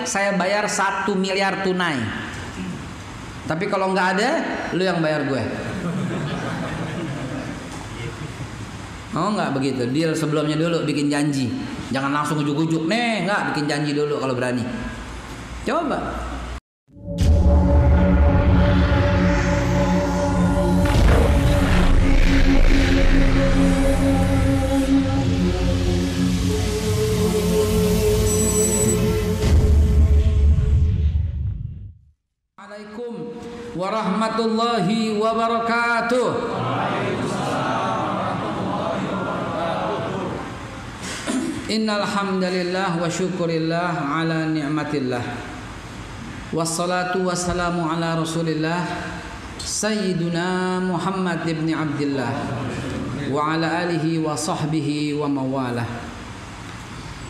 saya bayar 1 miliar tunai. Tapi kalau nggak ada, lu yang bayar gue. Oh nggak begitu, deal sebelumnya dulu bikin janji. Jangan langsung ujuk-ujuk, nih nggak, bikin janji dulu kalau berani. Coba. Assalamualaikum warahmatullahi wabarakatuh. Innal hamdalillah wa syukurillah ala ni'matillah. Wassalatu wassalamu ala Rasulillah Sayyiduna Muhammad ibn Abdillah wa ala alihi wa sahbihi wa mawalah.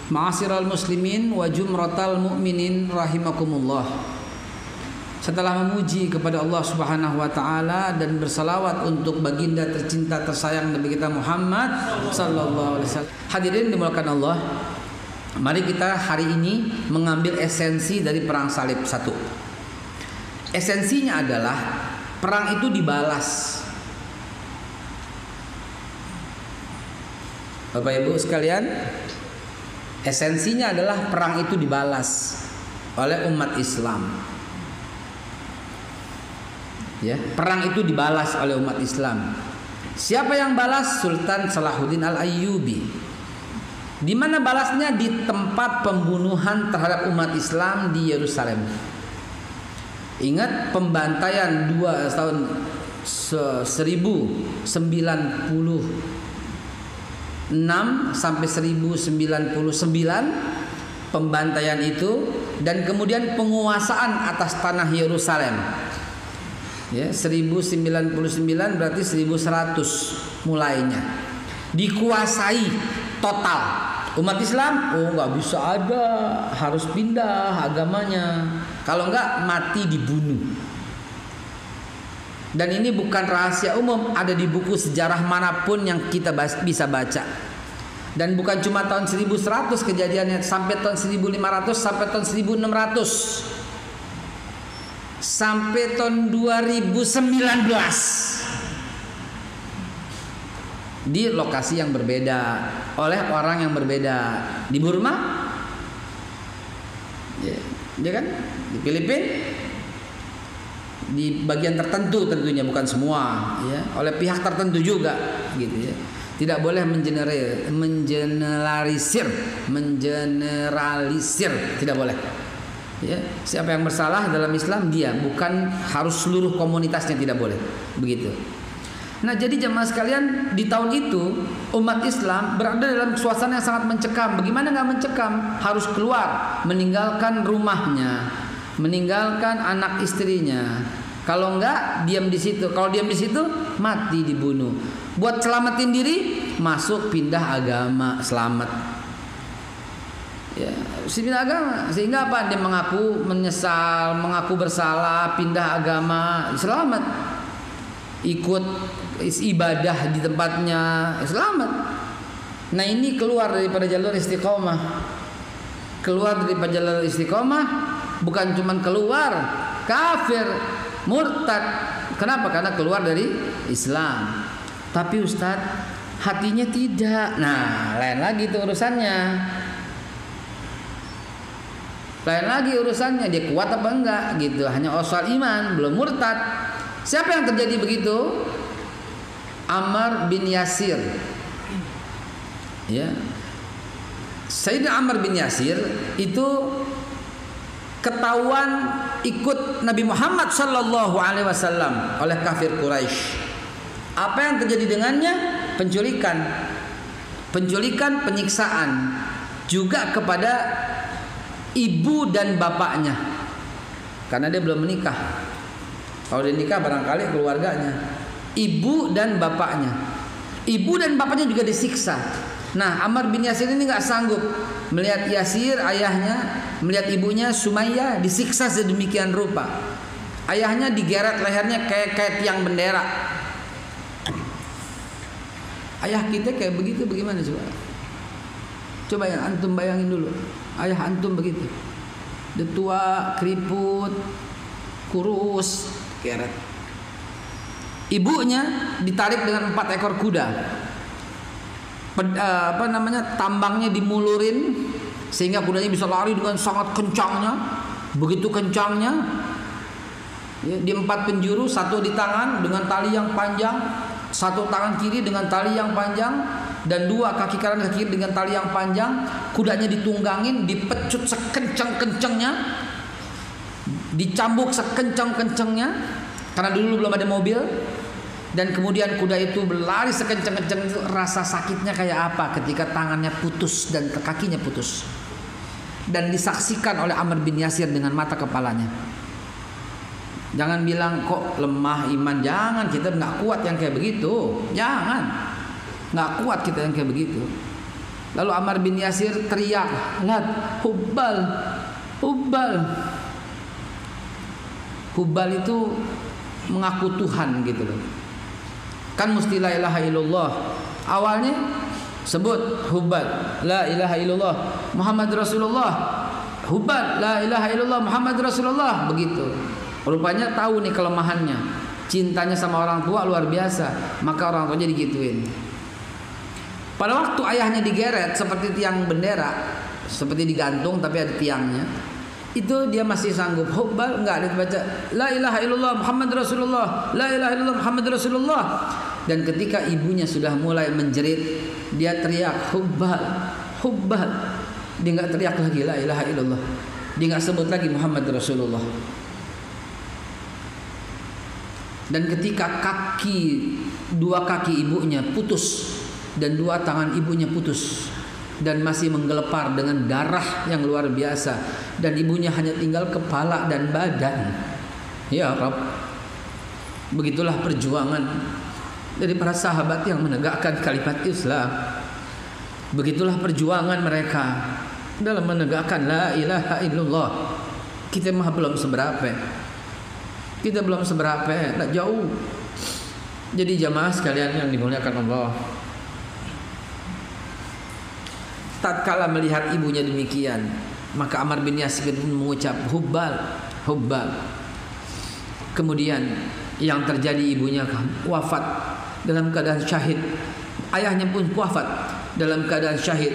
Ma'asyiral muslimin wa jumratal mu'minin rahimakumullah. Setelah memuji kepada Allah Subhanahu wa taala dan bersalawat untuk baginda tercinta tersayang Nabi kita Muhammad sallallahu alaihi wasallam. Hadirin dimuliakan Allah. Mari kita hari ini mengambil esensi dari perang salib 1. Esensinya adalah perang itu dibalas. Bapak Ibu sekalian, esensinya adalah perang itu dibalas oleh umat Islam. Ya, perang itu dibalas oleh umat Islam. Siapa yang balas? Sultan Salahuddin Al-Ayyubi. Di mana balasnya? Di tempat pembunuhan terhadap umat Islam di Yerusalem. Ingat pembantaian tahun 1096 sampai 1099 pembantaian itu, dan kemudian penguasaan atas tanah Yerusalem. Ya, 1099 berarti 1100 mulainya. Dikuasai total. Umat Islam, oh nggak bisa ada, harus pindah agamanya. Kalau nggak mati dibunuh. Dan ini bukan rahasia umum, ada di buku sejarah manapun yang kita bisa baca. Dan bukan cuma tahun 1100 kejadiannya, sampai tahun 1500 sampai tahun 1600. Sampai tahun 2019 di lokasi yang berbeda oleh orang yang berbeda. Di Burma, ya kan, di Filipina, di bagian tertentu tentunya, bukan semua, ya, oleh pihak tertentu juga, gitu ya. Tidak boleh mengeneralisir, tidak boleh. Ya, siapa yang bersalah dalam Islam dia, bukan harus seluruh komunitasnya, tidak boleh begitu. Nah, jadi jemaah sekalian, di tahun itu umat Islam berada dalam suasana yang sangat mencekam. Bagaimana nggak mencekam? Harus keluar, meninggalkan rumahnya, meninggalkan anak istrinya. Kalau nggak diam di situ. Kalau diam di situ mati dibunuh. Buat selamatin diri, masuk pindah agama, selamat. Ya, pindah agama, sehingga apa? Dia mengaku menyesal, mengaku bersalah, pindah agama, selamat. Ikut ibadah di tempatnya, selamat. Nah, ini keluar daripada jalur istiqomah. Keluar daripada jalur istiqomah, bukan cuma keluar, kafir, murtad. Kenapa? Karena keluar dari Islam. Tapi Ustadz, hatinya tidak. Nah, lain lagi itu urusannya. Lain lagi urusannya, dia kuat apa enggak gitu. Hanya soal iman, belum murtad. Siapa yang terjadi begitu? Ammar bin Yasir. Ya. Sayyidina Ammar bin Yasir itu ketahuan ikut Nabi Muhammad sallallahu alaihi wasallam oleh kafir Quraisy. Apa yang terjadi dengannya? Penculikan, penyiksaan juga kepada ibu dan bapaknya, karena dia belum menikah. Kalau dia nikah barangkali keluarganya. Ibu dan bapaknya, juga disiksa. Nah, Ammar bin Yasir ini nggak sanggup melihat Yasir, ayahnya, melihat ibunya Sumayyah disiksa sedemikian rupa. Ayahnya digeret lehernya kayak tiang bendera. Ayah kita kayak begitu bagaimana coba? Coba ya antum bayangin dulu. Ayah antum begitu. Dia tua, keriput, kurus, keret. Ibunya ditarik dengan 4 ekor kuda. Tambangnya dimulurin sehingga kudanya bisa lari dengan sangat kencangnya. Begitu kencangnya, ya, di 4 penjuru, 1 di tangan dengan tali yang panjang, 1 tangan kiri dengan tali yang panjang, dan 2 kaki kanan kaki kiri dengan tali yang panjang. Kudanya ditunggangin, dipecut sekencang-kencangnya, dicambuk sekencang-kencangnya, karena dulu belum ada mobil. Dan kemudian kuda itu berlari sekencang-kencang itu. Rasa sakitnya kayak apa ketika tangannya putus dan kakinya putus. Dan disaksikan oleh Ammar bin Yasir dengan mata kepalanya. Jangan bilang kok lemah iman. Jangan, kita nggak kuat yang kayak begitu. Jangan, nggak kuat kita yang kayak begitu. Lalu Ammar bin Yasir teriak, lihat, Hubbal, Hubbal. Hubbal itu mengaku Tuhan gitu loh. Kan mesti la ilaha illallah. Awalnya sebut Hubbal, la ilaha illallah Muhammad Rasulullah. Hubbal, la ilaha illallah Muhammad Rasulullah. Begitu. Rupanya tahu nih kelemahannya. Cintanya sama orang tua luar biasa. Maka orang tuanya digituin. Pada waktu ayahnya digeret seperti tiang bendera, seperti digantung tapi ada tiangnya, itu dia masih sanggup. Hubbal, enggak, dia baca la ilaha illallah Muhammad Rasulullah, la ilaha illallah Muhammad Rasulullah. Dan ketika ibunya sudah mulai menjerit, dia teriak Hubbal, Hubbal. Dia enggak teriak lagi la ilaha illallah. Dia enggak sebut lagi Muhammad Rasulullah. Dan ketika 2 kaki ibunya putus dan 2 tangan ibunya putus dan masih menggelepar dengan darah yang luar biasa, dan ibunya hanya tinggal kepala dan badan. Ya Rabb, begitulah perjuangan dari para sahabat yang menegakkan kalimat Islam. Begitulah perjuangan mereka dalam menegakkan la ilaha illallah. Kita mah belum seberapa. Kita belum seberapa, tak jauh. Jadi jamaah sekalian yang dimuliakan Allah, tatkala melihat ibunya demikian, maka Ammar bin Yasir mengucap Hubbal, Hubbal. Kemudian yang terjadi, ibunya wafat dalam keadaan syahid. Ayahnya pun wafat dalam keadaan syahid.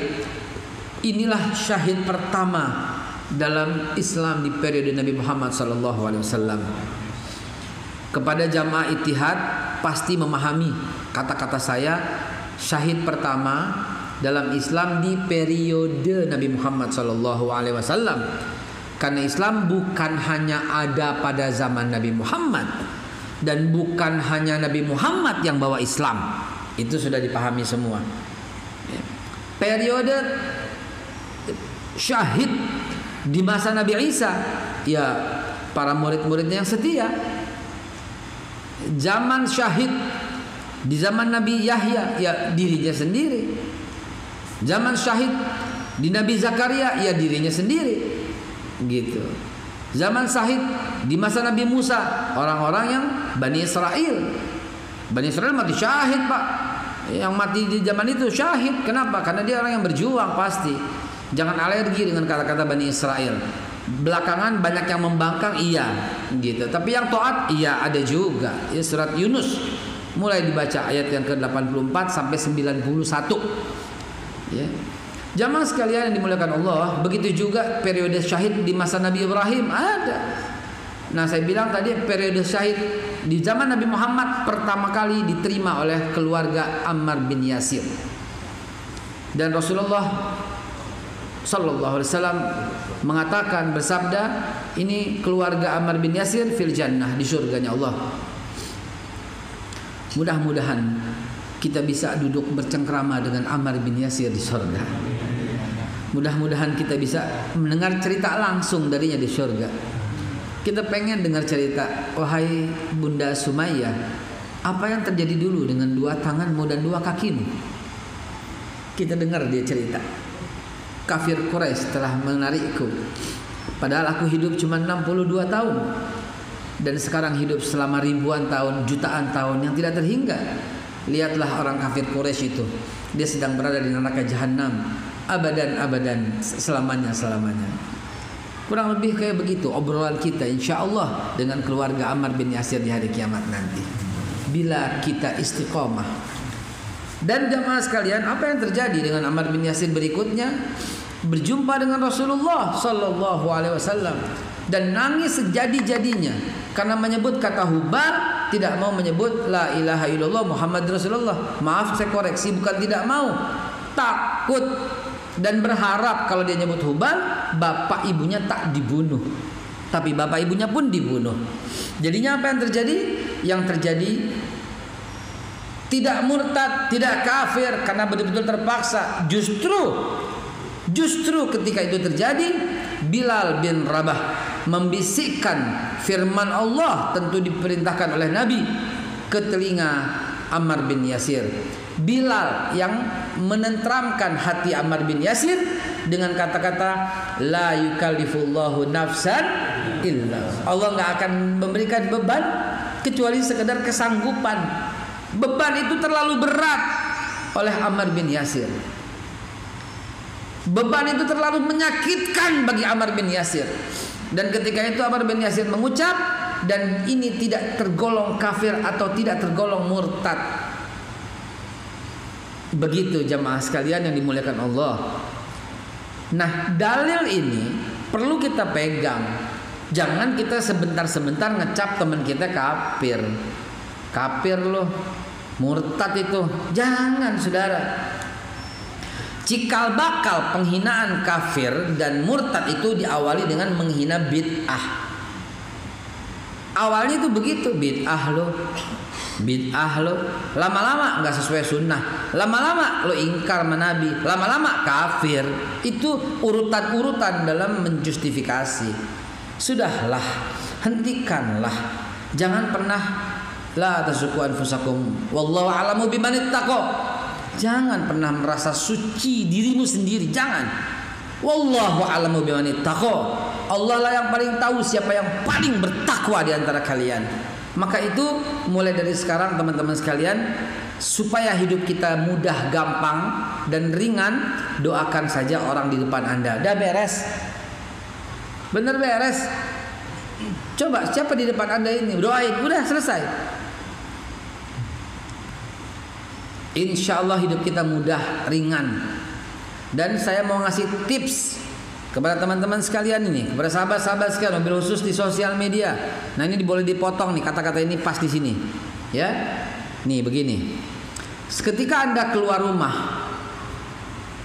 Inilah syahid pertama dalam Islam di periode Nabi Muhammad SAW. Kepada jamaah Ittihad pasti memahami kata-kata saya, syahid pertama dalam Islam di periode Nabi Muhammad SAW. Karena Islam bukan hanya ada pada zaman Nabi Muhammad, dan bukan hanya Nabi Muhammad yang bawa Islam. Itu sudah dipahami semua. Periode syahid di masa Nabi Isa, ya para murid-muridnya yang setia. Zaman syahid di zaman Nabi Yahya, ya dirinya sendiri. Zaman syahid di Nabi Zakaria, ya dirinya sendiri. Gitu. Zaman syahid di masa Nabi Musa, orang-orang yang Bani Israel. Bani Israel mati syahid, Pak. Yang mati di zaman itu syahid. Kenapa? Karena dia orang yang berjuang pasti. Jangan alergi dengan kata-kata Bani Israel. Belakangan banyak yang membangkang, iya, gitu. Tapi yang taat, iya, ada juga. Ya, surat Yunus mulai dibaca ayat yang ke-84 sampai 91. Ya. Jamaah sekalian yang dimuliakan Allah, begitu juga periode syahid di masa Nabi Ibrahim ada. Nah, saya bilang tadi periode syahid di zaman Nabi Muhammad pertama kali diterima oleh keluarga Ammar bin Yasir. Dan Rasulullah Sallallahu Alaihi Wasallam mengatakan, bersabda, ini keluarga Ammar bin Yasir fil jannah, di surganya Allah. Mudah-mudahan kita bisa duduk bercengkrama dengan Ammar bin Yasir di surga. Mudah-mudahan kita bisa mendengar cerita langsung darinya di surga. Kita pengen dengar cerita, wahai Bunda Sumayyah, apa yang terjadi dulu dengan 2 tanganmu dan 2 kakimu? Kita dengar dia cerita. Kafir Quraisy telah menarikku, padahal aku hidup cuma 62 tahun, dan sekarang hidup selama ribuan tahun, jutaan tahun yang tidak terhingga. Lihatlah orang kafir Quraisy itu, dia sedang berada di neraka jahanam abadan-abadan, selamanya-selamanya. Kurang lebih kayak begitu obrolan kita insya Allah dengan keluarga Ammar bin Yasir di hari kiamat nanti, bila kita istiqomah. Dan jamaah sekalian, apa yang terjadi dengan Ammar bin Yasir berikutnya? Berjumpa dengan Rasulullah Sallallahu Alaihi Wasallam dan nangis sejadi-jadinya karena menyebut kata Hubal, tidak mau menyebut la ilaha illallah Muhammad Rasulullah. Maaf, saya koreksi, bukan tidak mau, takut dan berharap kalau dia nyebut Hubal, bapak ibunya tak dibunuh. Tapi bapak ibunya pun dibunuh. Jadinya apa yang terjadi? Yang terjadi tidak murtad, tidak kafir karena betul-betul terpaksa. Justru ketika itu terjadi, Bilal bin Rabah membisikkan firman Allah, tentu diperintahkan oleh Nabi, ke telinga Ammar bin Yasir. Bilal yang menenteramkan hati Ammar bin Yasir dengan kata-kata la yukallifullahu nafsan illa. Allah nggak akan memberikan beban kecuali sekedar kesanggupan. Beban itu terlalu berat oleh Ammar bin Yasir. Beban itu terlalu menyakitkan bagi Ammar bin Yasir. Dan ketika itu Ammar bin Yasir mengucap, dan ini tidak tergolong kafir atau tidak tergolong murtad. Begitu jamaah sekalian yang dimuliakan Allah. Nah, dalil ini perlu kita pegang. Jangan kita sebentar-sebentar ngecap teman kita kafir. Kafir loh, murtad itu. Jangan, saudara. Cikal bakal penghinaan kafir dan murtad itu diawali dengan menghina bid'ah. Awalnya itu begitu, bid'ah lo, lama-lama nggak sesuai sunnah, lama-lama lo ingkar sama Nabi, lama-lama kafir. Itu urutan-urutan dalam menjustifikasi. Sudahlah, hentikanlah. Jangan pernah la tazakku anfusakum wallahu a'lamu bimanittaqo. Jangan pernah merasa suci dirimu sendiri, jangan. Wallahu a'lamu bimanittaqo. Allah lah yang paling tahu siapa yang paling bertakwa di antara kalian. Maka itu mulai dari sekarang teman-teman sekalian, supaya hidup kita mudah, gampang dan ringan, doakan saja orang di depan Anda. Dah beres. Bener beres. Coba siapa di depan Anda ini, doain, udah selesai. Insya Allah hidup kita mudah, ringan. Dan saya mau ngasih tips kepada teman-teman sekalian ini, kepada sahabat-sahabat sekalian, mobil khusus di sosial media. Nah, ini boleh dipotong nih, kata-kata ini pas di sini. Ya. Nih begini. Ketika Anda keluar rumah,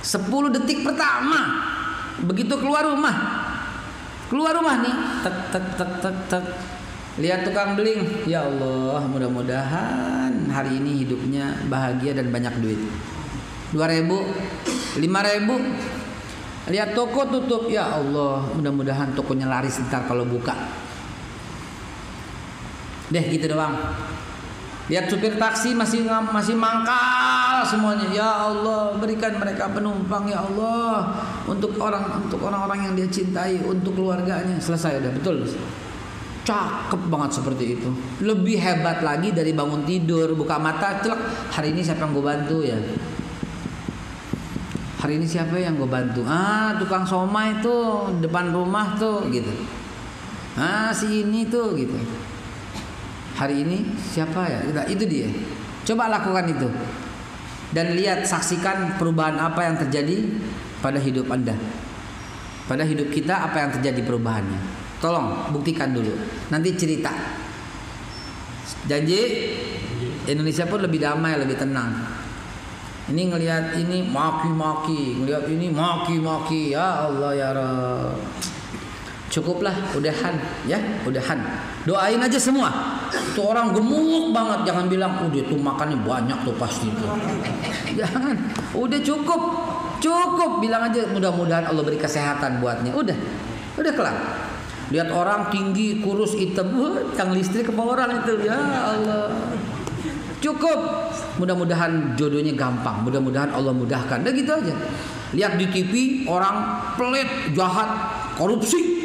10 detik pertama begitu keluar rumah nih, tek tek tek tek tek. Lihat tukang beling, ya Allah, mudah-mudahan hari ini hidupnya bahagia dan banyak duit. 2.000, 5.000. Lihat toko tutup, ya Allah, mudah-mudahan tokonya laris ntar kalau buka. Deh gitu doang. Lihat supir taksi masih mangkal semuanya, ya Allah, berikan mereka penumpang ya Allah, untuk orang-orang yang dia cintai, untuk keluarganya. Selesai udah, betul. Cakep banget seperti itu. Lebih hebat lagi dari bangun tidur, buka mata, celak, hari ini siapa yang gue bantu ya? Hari ini siapa yang gue bantu? Tukang somai tuh depan rumah tuh gitu. Si ini tuh gitu. Hari ini siapa ya? Itu dia. Coba lakukan itu. Dan lihat, saksikan perubahan apa yang terjadi pada hidup Anda. Pada hidup kita apa yang terjadi perubahannya. Tolong buktikan dulu. Nanti cerita. Janji Indonesia pun lebih damai, lebih tenang. Ini ngelihat ini maki-maki, ngelihat ini maki-maki. Ya Allah ya Rabb. Cukuplah, udahan ya, udahan. Doain aja semua. Itu orang gemuk banget, jangan bilang udah tuh makannya banyak tuh pasti itu. Jangan. Udah cukup. Bilang aja mudah-mudahan Allah beri kesehatan buatnya. Udah kelar. Lihat orang tinggi, kurus, hitam, tang listrik ke bawah orang itu. Ya Allah. Cukup. Mudah-mudahan jodohnya gampang. Mudah-mudahan Allah mudahkan. Udah gitu aja. Lihat di TV orang pelit, jahat, korupsi.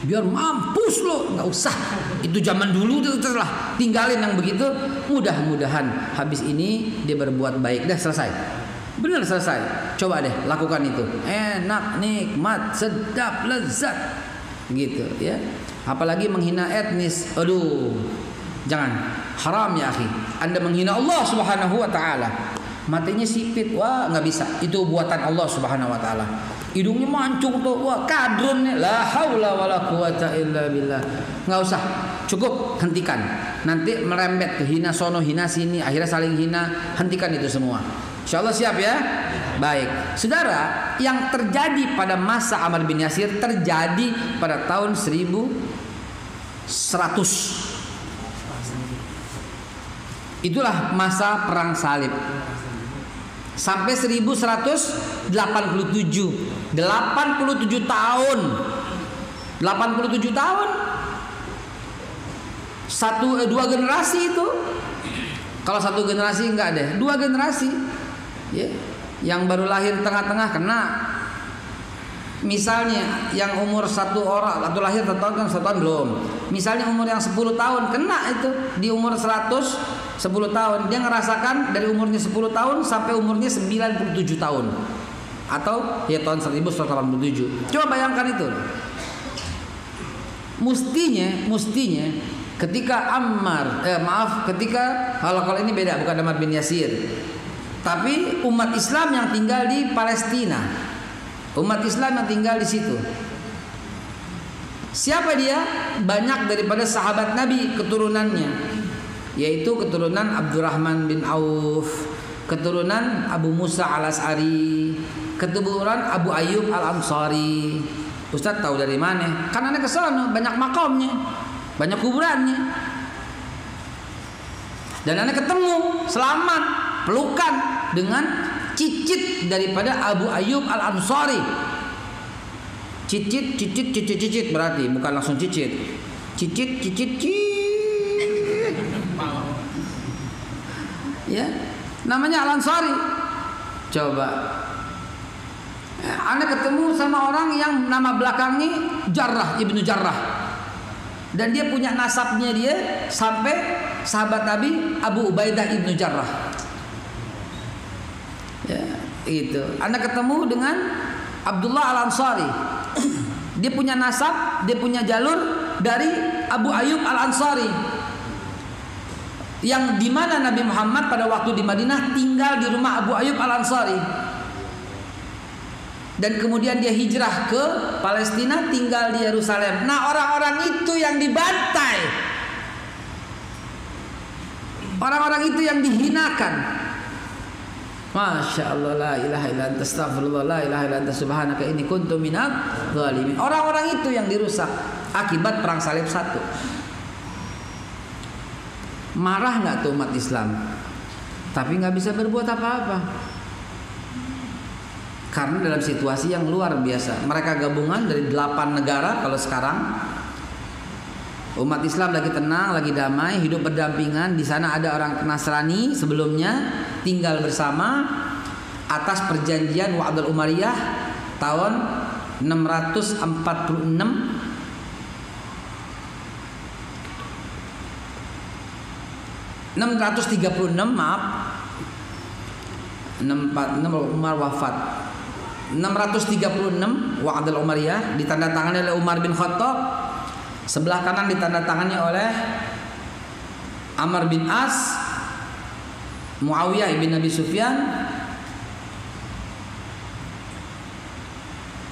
Biar mampus lo, nggak usah. Itu zaman dulu terserah. Tinggalin yang begitu. Mudah-mudahan habis ini dia berbuat baik. Dah selesai. Benar selesai. Coba deh lakukan itu. Enak, nikmat, sedap, lezat. gitu ya. Apalagi menghina etnis, aduh, jangan, haram ya akhi. Anda menghina Allah Subhanahu wa taala, matanya sipit, wah nggak bisa, itu buatan Allah Subhanahu wa taala. Hidungnya mancung tuh, wah kadrun, la haula wala quwata illa billah. Nggak usah, cukup, hentikan. Nanti merembet ke hina sono hina sini, akhirnya saling hina. Hentikan itu semua. Insyaallah siap ya. Baik, saudara, yang terjadi pada masa Ammar bin Yasir terjadi pada tahun 1100. Itulah masa perang salib. Sampai 1187, 87 tahun. 87 tahun. Dua generasi itu. Kalau satu generasi enggak deh, dua generasi. Ya. Yang baru lahir tengah-tengah kena. Misalnya yang umur satu orang atau lahir 1 tahun kan 1 tahun belum. Misalnya umur yang 10 tahun kena itu di umur 100 10 tahun. Dia ngerasakan dari umurnya 10 tahun sampai umurnya 97 tahun. Atau ya tahun 1187. Coba bayangkan itu. Mestinya ketika ketika kalau ini beda, bukan Ammar bin Yasir. Tapi umat Islam yang tinggal di Palestina, umat Islam yang tinggal di situ. Siapa dia? Banyak daripada sahabat Nabi keturunannya, yaitu keturunan Abdurrahman bin Auf, keturunan Abu Musa al-Asy'ari, keturunan Abu Ayyub al-Ansari. Ustaz tahu dari mana? Kan aneh kesana, banyak makamnya, banyak kuburannya. Dan aneh ketemu, selamat, pelukan dengan cicit daripada Abu Ayyub al-Ansari. Cicit berarti bukan langsung cicit. Cicit. Ya, namanya al-Ansari. Coba. Anda ketemu sama orang yang nama belakangnya Jarrah, Ibnu Jarrah. Dan dia punya nasabnya dia sampai sahabat Nabi Abu Ubaidah Ibnu Jarrah. Ya, itu. Anda ketemu dengan Abdullah al-Ansari. Dia punya nasab, dia punya jalur dari Abu Ayyub al-Ansari. Yang dimana Nabi Muhammad pada waktu di Madinah tinggal di rumah Abu Ayyub al-Ansari. Dan kemudian dia hijrah ke Palestina, tinggal di Yerusalem. Nah, orang-orang itu yang dibantai. Orang-orang itu yang dihinakan. Masya Allah, la ilaha illa anta astaghfirullah, la ilaha illa anta subhanaka inni kuntu minadz zalimin. Orang-orang itu yang dirusak akibat perang salib 1. Marah nggak tuh umat Islam? Tapi nggak bisa berbuat apa-apa. Karena dalam situasi yang luar biasa. Mereka gabungan dari 8 negara kalau sekarang. Umat Islam lagi tenang, lagi damai, hidup berdampingan. Di sana ada orang Nasrani sebelumnya tinggal bersama atas perjanjian Wa'dul Umariyah tahun 636 maaf 646 Umar wafat. 636 Wa'dul Umariyah ditandatangani oleh Umar bin Khattab. Sebelah kanan ditandatangani oleh Amr bin As, Muawiyah ibn Abi Sufyan,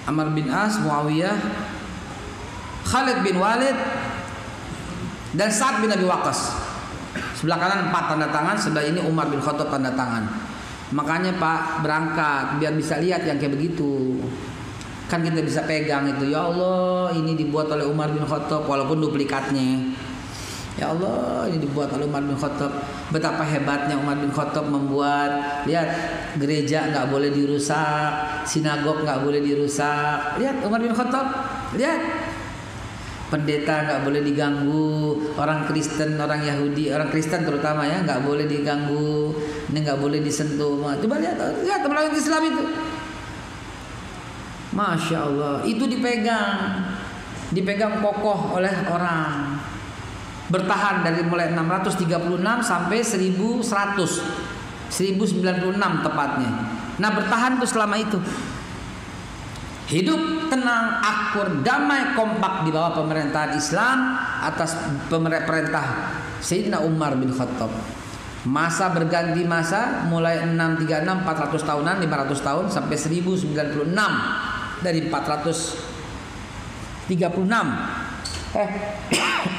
Amr bin As, Muawiyah, Khalid bin Walid, dan Sa'ad bin Abi Waqqas. Sebelah kanan 4 tanda tangan, sebelah ini Umar bin Khattab tanda tangan. Makanya Pak berangkat biar bisa lihat yang kayak begitu. Kan kita bisa pegang itu. Ya Allah, ini dibuat oleh Umar bin Khattab walaupun duplikatnya. Ya Allah, ini dibuat oleh Umar bin Khattab. Betapa hebatnya Umar bin Khattab membuat. Lihat, gereja nggak boleh dirusak, sinagog nggak boleh dirusak. Lihat Umar bin Khattab. Lihat, pendeta nggak boleh diganggu. Orang Kristen, orang Yahudi, orang Kristen terutama ya nggak boleh diganggu. Ini nggak boleh disentuh. Coba lihat teman-teman Islam itu. Masya Allah, itu dipegang kokoh oleh orang. Bertahan dari mulai 636 sampai 1096 tepatnya. Nah, bertahan tuh selama itu. Hidup tenang, akur, damai, kompak di bawah pemerintahan Islam atas perintah Sayyidina Umar bin Khattab. Masa berganti masa, mulai 636 400 tahunan, 500 tahun sampai 1096 dari 436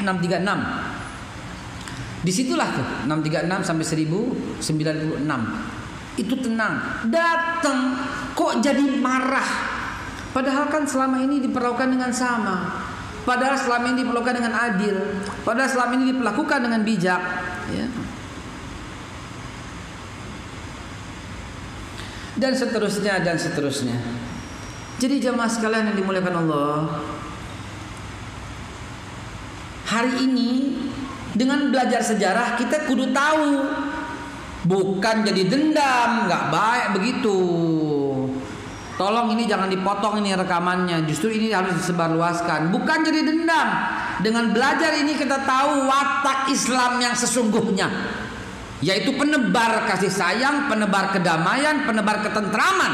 636. Disitulah tuh 636 sampai 1096. Itu tenang. Datang kok jadi marah. Padahal kan selama ini diperlakukan dengan sama. Padahal selama ini diperlakukan dengan adil. Padahal selama ini diperlakukan dengan bijak, ya. Dan seterusnya dan seterusnya. Jadi jamaah sekalian yang dimuliakan Allah, hari ini dengan belajar sejarah kita kudu tahu, bukan jadi dendam, nggak baik begitu. Tolong ini jangan dipotong ini rekamannya, justru ini harus disebarluaskan. Bukan jadi dendam. Dengan belajar ini kita tahu watak Islam yang sesungguhnya, yaitu penebar kasih sayang, penebar kedamaian, penebar ketentraman.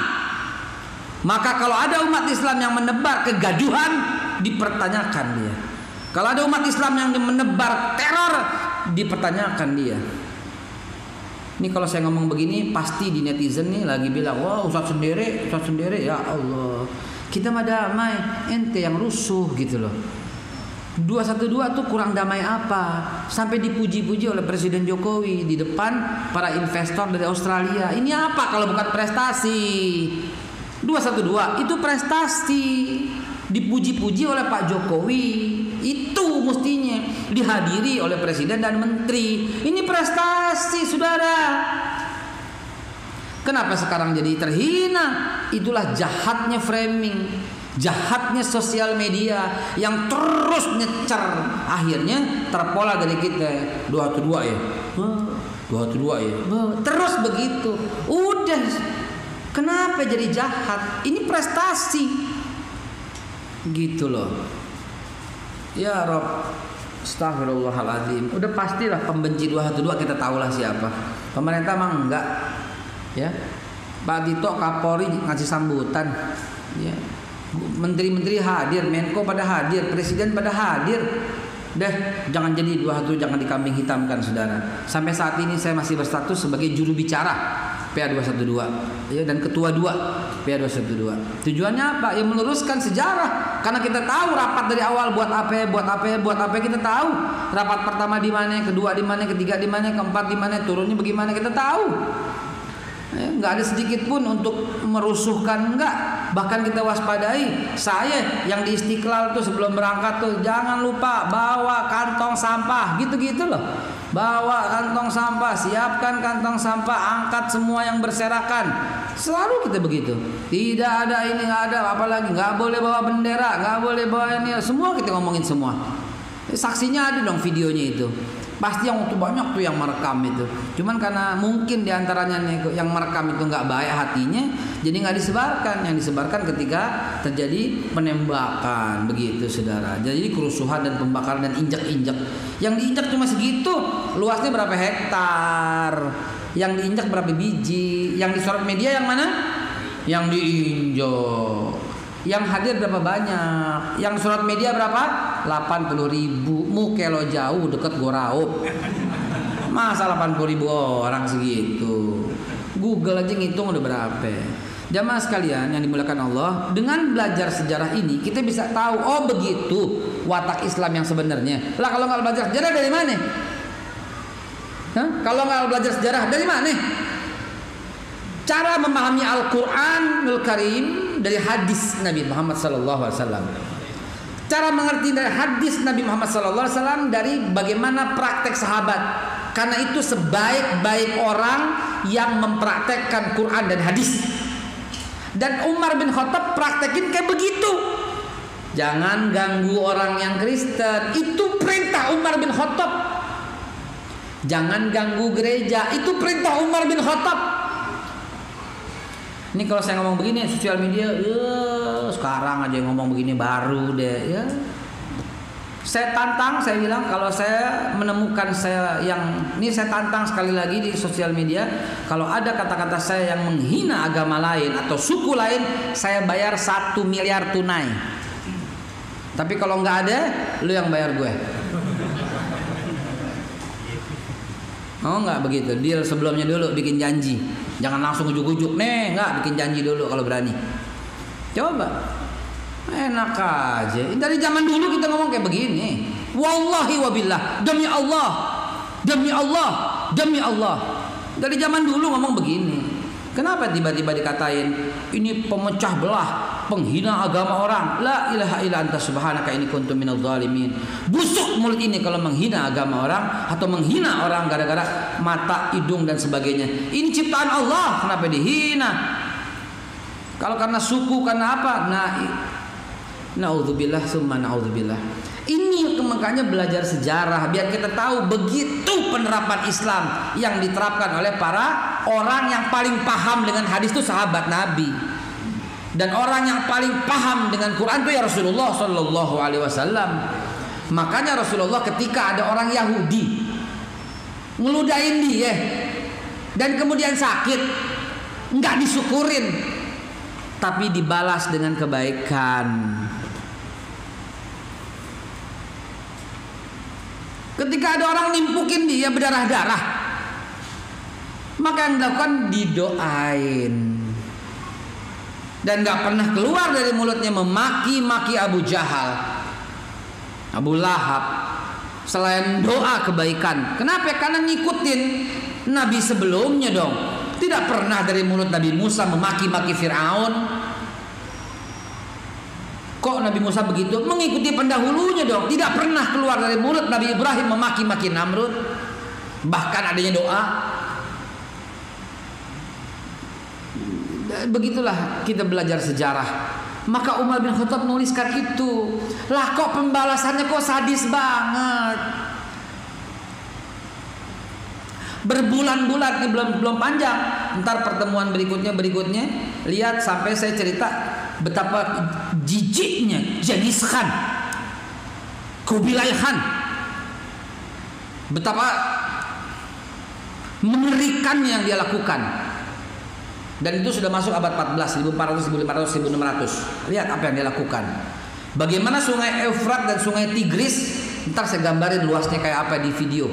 Maka kalau ada umat Islam yang menebar kegaduhan, dipertanyakan dia. Kalau ada umat Islam yang menebar teror, dipertanyakan dia. Ini kalau saya ngomong begini, pasti di netizen nih lagi bilang, wah Ustaz sendiri, ya Allah. Kita mah damai, ente yang rusuh gitu loh. 212 tuh kurang damai apa? Sampai dipuji-puji oleh Presiden Jokowi di depan para investor dari Australia. Ini apa kalau bukan prestasi? 212 itu prestasi. Dipuji-puji oleh Pak Jokowi. Itu mestinya dihadiri oleh Presiden dan Menteri. Ini prestasi, saudara. Kenapa sekarang jadi terhina? Itulah jahatnya framing, jahatnya sosial media yang terus nyecer. Akhirnya terpola dari kita. 212 ya, 212 ya, terus begitu. Udah, kenapa jadi jahat? Ini prestasi, gitu loh. Ya Rob, astagfirullahaladzim. Udah pastilah pembenci 212 kita tahulah siapa. Pemerintah mah enggak, ya. Pak Tito Kapolri ngasih sambutan, ya. Menteri-menteri hadir, Menko pada hadir, Presiden pada hadir. Deh, jangan jadi 212, jangan dikambing hitamkan, saudara. Sampai saat ini saya masih berstatus sebagai juru bicara PA212, ya, dan ketua 2 PA212. Tujuannya apa? Ya meluruskan sejarah. Karena kita tahu rapat dari awal buat apa kita tahu. Rapat pertama di mana, kedua di mana, ketiga di mana, keempat di mana, turunnya bagaimana kita tahu. Nggak ada sedikit pun untuk merusuhkan, enggak. Bahkan kita waspadai. Saya yang di Istiqlal tuh sebelum berangkat tuh jangan lupa bawa kantong sampah, gitu-gitu loh. Bawa kantong sampah, siapkan kantong sampah, angkat semua yang berserakan. Selalu kita begitu. Tidak ada ini, nggak ada apalagi, nggak boleh bawa bendera, nggak boleh bawa ini, semua kita ngomongin semua. Saksinya ada dong videonya itu. Pasti yang tuh banyak tuh yang merekam itu. Cuman karena mungkin diantaranya yang merekam itu nggak baik hatinya, jadi nggak disebarkan. Yang disebarkan ketika terjadi penembakan, begitu saudara. Jadi kerusuhan dan pembakaran dan injak-injak. Yang diinjak cuma segitu. Luasnya berapa hektar? Yang diinjak berapa biji? Yang disorot media yang mana? Yang diinjak. Yang hadir berapa banyak? Yang surat media berapa? 80.000. Mukelo jauh deket Goraup. Masa 80.000 orang segitu? Google aja ngitung udah berapa. Jamaah sekalian yang dimuliakan Allah, dengan belajar sejarah ini kita bisa tahu, oh begitu watak Islam yang sebenarnya. Lah kalau nggak belajar sejarah dari mana? Kalau nggak belajar sejarah dari mana? Cara memahami Al-Quranul Karim dari hadis Nabi Muhammad SAW. Cara mengerti dari hadis Nabi Muhammad SAW dari bagaimana praktek sahabat. Karena itu sebaik-baik orang yang mempraktekkan Quran dan hadis. Dan Umar bin Khattab praktekin kayak begitu. Jangan ganggu orang yang Kristen. Itu perintah Umar bin Khattab. Jangan ganggu gereja. Itu perintah Umar bin Khattab. Ini kalau saya ngomong begini sosial media, sekarang aja ngomong begini baru deh, ya. Saya tantang, saya bilang kalau saya menemukan saya yang ini, saya tantang sekali lagi di sosial media, kalau ada kata-kata saya yang menghina agama lain atau suku lain, saya bayar 1 miliar tunai. Tapi kalau nggak ada, lu yang bayar gue. Oh nggak begitu, deal sebelumnya dulu bikin janji, jangan langsung ujuk-ujuk, nih nggak, bikin janji dulu kalau berani. Coba. Enak aja. Dari zaman dulu kita ngomong kayak begini. Wallahi wabillah, demi Allah, demi Allah, demi Allah. Dari zaman dulu ngomong begini. Kenapa tiba-tiba dikatain ini pemecah belah, penghina agama orang? La ilaha illa anta subhanaka inni kuntu minadz zalimin. Busuk mulut ini kalau menghina agama orang atau menghina orang gara-gara mata, hidung dan sebagainya. Ini ciptaan Allah, kenapa dihina? Kalau karena suku, karena apa? Naudzubillah summa naudzubillah. Ini makanya belajar sejarah biar kita tahu begitu penerapan Islam yang diterapkan oleh para orang yang paling paham dengan hadis itu sahabat Nabi. Dan orang yang paling paham dengan Quran itu ya Rasulullah Shallallahu Alaihi Wasallam. Makanya Rasulullah ketika ada orang Yahudi ngeludahin dia dan kemudian sakit, nggak disyukurin, tapi dibalas dengan kebaikan. Ketika ada orang nimpukin dia berdarah-darah, maka yang dilakukan didoain. Dan gak pernah keluar dari mulutnya memaki-maki Abu Jahal, Abu Lahab, selain doa kebaikan. Kenapa? Karena ngikutin Nabi sebelumnya dong. Tidak pernah dari mulut Nabi Musa memaki-maki Fir'aun. Kok Nabi Musa begitu? Mengikuti pendahulunya dong. Tidak pernah keluar dari mulut Nabi Ibrahim memaki-maki Namrud. Bahkan adanya doa. Begitulah kita belajar sejarah. Maka Umar bin Khattab menuliskan itu. Lah kok pembalasannya kok sadis banget. Berbulan-bulan ini belum panjang. Ntar pertemuan berikutnya lihat sampai saya cerita betapa jijiknya Genghis Khan, Kubilai Khan, betapa mengerikan yang dia lakukan. Dan itu sudah masuk abad 14, 1400, 1500, 1600. Lihat apa yang dia lakukan. Bagaimana sungai Efrat dan sungai Tigris, ntar saya gambarin luasnya kayak apa di video.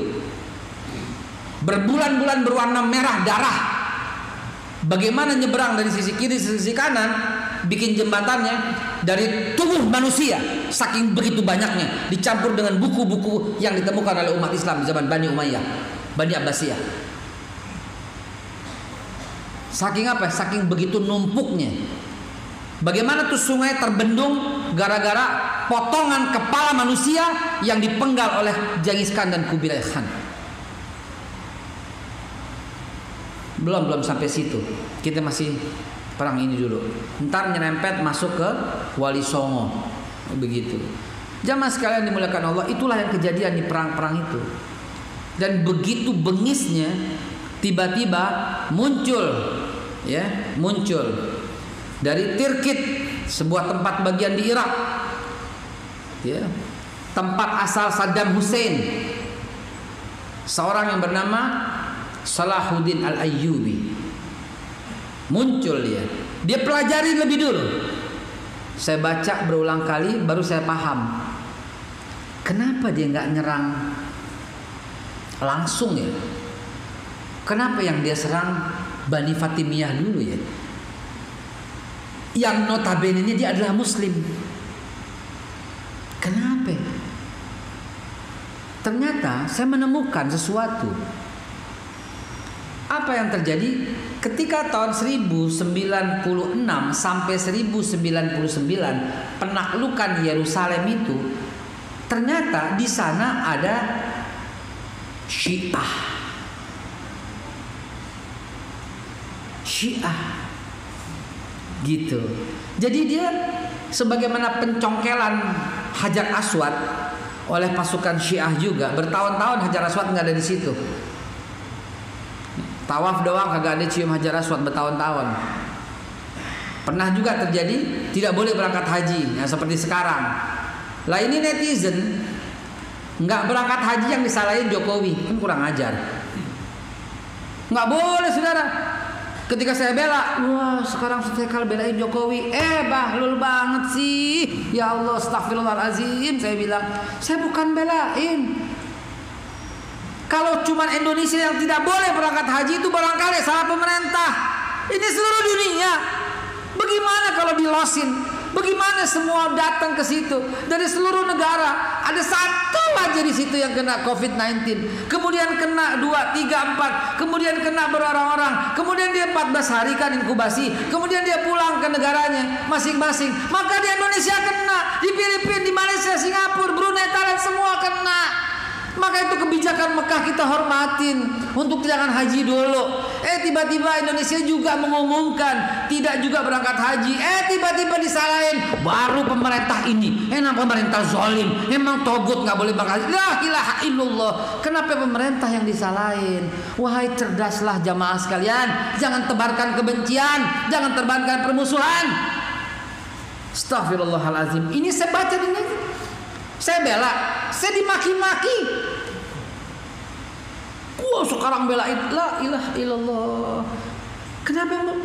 Berbulan-bulan berwarna merah darah. Bagaimana nyeberang dari sisi kiri sisi kanan, bikin jembatannya dari tubuh manusia, saking begitu banyaknya, dicampur dengan buku-buku yang ditemukan oleh umat Islam di zaman Bani Umayyah, Bani Abbasiyah. Saking apa? Saking begitu numpuknya. Bagaimana tuh sungai terbendung gara-gara potongan kepala manusia yang dipenggal oleh Genghis Khan dan Kubilai Khan. Belum sampai situ. Kita masih perang ini dulu. Ntar nyerempet masuk ke Wali Songo. Begitu. Jamaah sekalian dimuliakan Allah, itulah yang kejadian di perang-perang itu. Dan begitu bengisnya, tiba-tiba muncul dari Tirkit, sebuah tempat bagian di Irak, tempat asal Saddam Hussein, seorang yang bernama Salahuddin Al-Ayyubi. Muncul dia pelajari lebih dulu. Saya baca berulang kali baru saya paham kenapa dia nggak nyerang langsung ya. Kenapa yang dia serang Bani Fatimiyah dulu ya, yang notabene dia adalah Muslim. Kenapa? Ternyata saya menemukan sesuatu. Apa yang terjadi ketika tahun 1096 sampai 1099 penaklukan Yerusalem itu, ternyata di sana ada Syiah gitu. Jadi dia sebagaimana pencongkelan Hajar Aswad oleh pasukan Syiah juga, bertahun-tahun Hajar Aswad nggak ada di situ. Tawaf doang kagak ada cium Hajar Aswad bertahun-tahun. Pernah juga terjadi tidak boleh berangkat haji, seperti sekarang. Lah ini netizen Nggak berangkat haji yang disalahin Jokowi, kan kurang ajar. Nggak boleh saudara. Ketika saya bela, wah sekarang saya kalau belain Jokowi, bahlul banget sih. Ya Allah, astagfirullahalazim. Saya bilang, saya bukan belain. Kalau cuma Indonesia yang tidak boleh berangkat haji itu barangkali salah pemerintah. Ini seluruh dunia. Bagaimana kalau dilosin? Bagaimana semua datang ke situ dari seluruh negara? Ada satu aja di situ yang kena COVID-19. Kemudian kena 2, 3, 4. Kemudian kena berorang-orang. Kemudian dia 14 hari kan inkubasi. Kemudian dia pulang ke negaranya masing-masing. Maka di Indonesia kena, di Filipina, di Malaysia, Singapura, Brunei, Thailand semua kena. Maka itu kebijakan Mekah kita hormatin untuk jangan haji dulu. Tiba-tiba Indonesia juga mengumumkan tidak juga berangkat haji. Tiba-tiba disalahin. Baru pemerintah ini. Emang pemerintah zalim. Emang togut nggak boleh berangkat haji. La ilaha illallah. Kenapa pemerintah yang disalahin? Wahai cerdaslah jamaah sekalian. Jangan tebarkan kebencian. Jangan tebarkan permusuhan. Astaghfirullahalazim. Ini saya baca di net. Saya bela, saya dimaki-maki. Wah sekarang belain la ilaha illallah. Kenapa lu?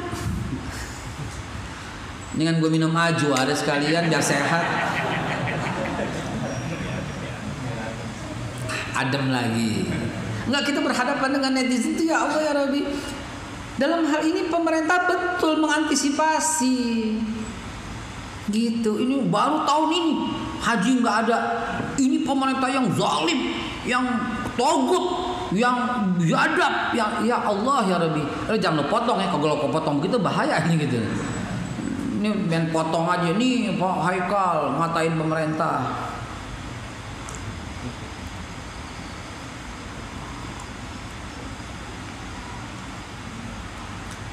Dengan gue minum aju ada sekalian biar sehat. Adem lagi. Enggak, kita berhadapan dengan netizen itu, ya Allah ya Rabbi. Dalam hal ini pemerintah betul mengantisipasi. Gitu. Ini baru tahun ini haji nggak ada. Ini pemerintah yang zalim, yang togut, yang biadab, yang ya Allah ya Rabbi. Jangan lo potong ya, kalau kau potong begitu bahaya ini gitu. Ini main potong aja nih Pak Haikal ngatain pemerintah.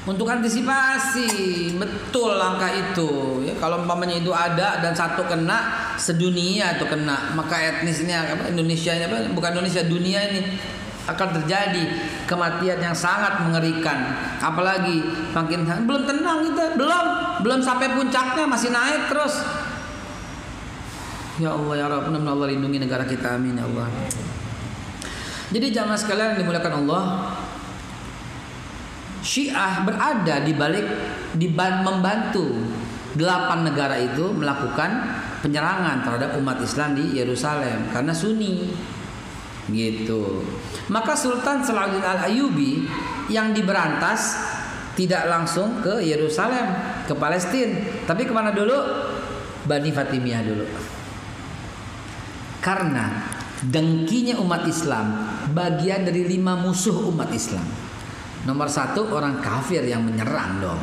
Untuk antisipasi betul langkah itu ya, kalau umpamanya itu ada dan satu kena sedunia itu kena, maka etnisnya Indonesia ini bukan Indonesia, dunia ini akan terjadi kematian yang sangat mengerikan. Apalagi makin belum tenang kita, belum sampai puncaknya masih naik terus. Ya Allah ya Rabb, mudah-mudahan Allah lindungi negara kita, amin ya Allah. Jadi jamaah sekalian yang dimuliakan Allah, Syiah berada di balik membantu 8 negara itu melakukan penyerangan terhadap umat Islam di Yerusalem karena Sunni gitu. Maka Sultan Salahuddin Al-Ayyubi yang diberantas tidak langsung ke Yerusalem, ke Palestina, tapi kemana dulu? Bani Fatimiyah dulu. Karena dengkinya umat Islam bagian dari 5 musuh umat Islam. Nomor 1 orang kafir yang menyerang dong,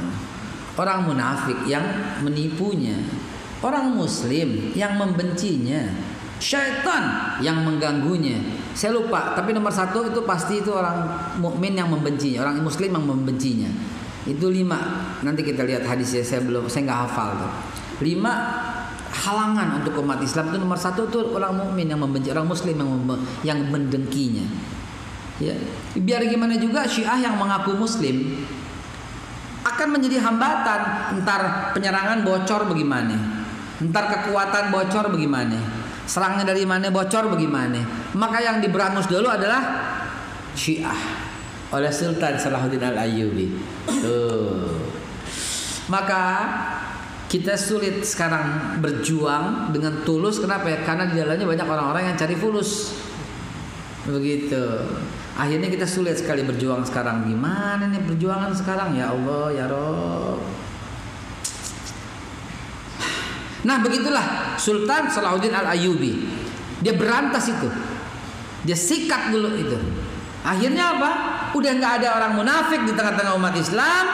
orang munafik yang menipunya, orang muslim yang membencinya, syaitan yang mengganggunya. Saya lupa, tapi nomor 1 itu pasti itu orang mukmin yang membencinya, orang muslim yang membencinya. Itu 5. Nanti kita lihat hadisnya, saya nggak hafal tuh. 5 halangan untuk umat Islam itu nomor 1 itu orang mukmin yang membenci, orang muslim yang mendengkinya. Ya, biar gimana juga Syiah yang mengaku muslim akan menjadi hambatan. Entar penyerangan bocor bagaimana, entar kekuatan bocor bagaimana, serangnya dari mana bocor bagaimana. Maka yang diberangus dulu adalah Syiah oleh Sultan Salahuddin Al-Ayyubi. Maka kita sulit sekarang berjuang dengan tulus. Kenapa ya? Karena di dalamnya banyak orang-orang yang cari fulus. Begitu. Akhirnya kita sulit sekali berjuang sekarang. Gimana nih perjuangan sekarang? Ya Allah ya Rabb. Nah begitulah Sultan Salahuddin Al-Ayyubi. Dia berantas itu, dia sikat dulu itu. Akhirnya apa? Udah nggak ada orang munafik di tengah-tengah umat Islam.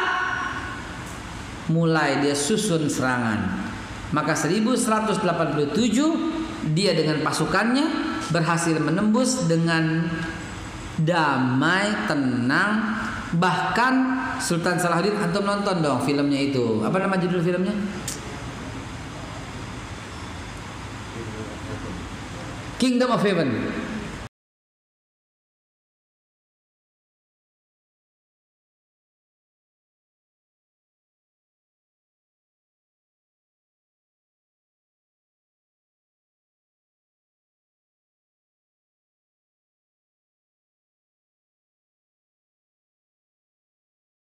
Mulai dia susun serangan. Maka 1187 dia dengan pasukannya berhasil menembus dengan damai, tenang. Bahkan Sultan Salahuddin, antum nonton dong filmnya itu. Apa nama judul filmnya? Kingdom of Heaven.